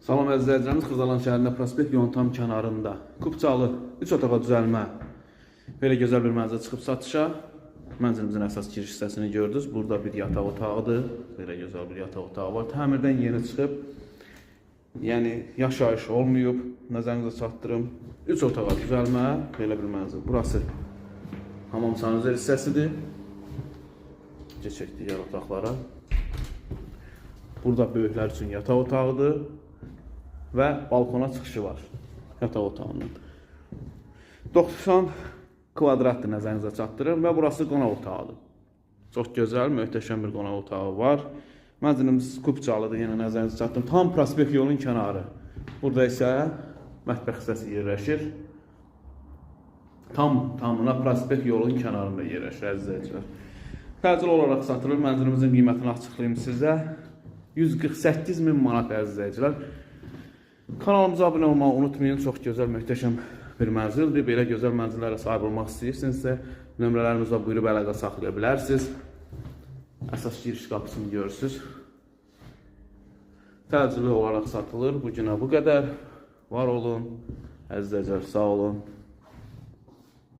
Salam əzizlərimiz, Xırdalan şəhərində prospekt yolun tam kənarında Kupçalı 3 otağa düzəlmə belə gözəl bir mənzil çıxıb satışa. Mənzilimizin əsas giriş hissəsini gördünüz. Burada bir yataq otağıdır. Belə gözəl bir yataq otağı var. Təmirdən yeni çıxıb. Yəni yaşayış olmayıb. Nəzərinizə çatdırım. 3 otağa düzəlmə belə bir mənzil. Burası hamam sanuzel hissəsidir. Keçək digər otaqlara. Burada böyüklər üçün yataq otağıdır və balkona çıxışı var yataq otağının. 90 kvadratdır, nəzərinizə çatdırır və burası qonaq otağıdır. Çox gözəl, möhtəşəm bir qonaq otağı var. Mənzilimiz Kupçalıdır, yenə nəzərinizə çatdırım. Tam prospekt yolun kənarı. Burada isə mətbəx hissəsi yerləşir. Tamına prospekt yolun kənarında yerləşir, əzizləyicilər. Təcil olaraq satılır. Mənzilimizin qiymətini açıqlayayım sizə. 148.000 manat, əzizləyicilər. Kanalımıza abunə olmağı unutmayın. Çox gözəl, möhtəşəm bir mənzildir. Belə gözəl mənzillərə sahib olmaq istəyirsinizsə, nömrələrimizlə buyurub əlaqə saxlaya bilərsiniz. Əsas giriş qapısını görürsünüz. Təcili olaraq satılır. Bu günə bu qədər. Var olun, əzizləyicilər, sağ olun.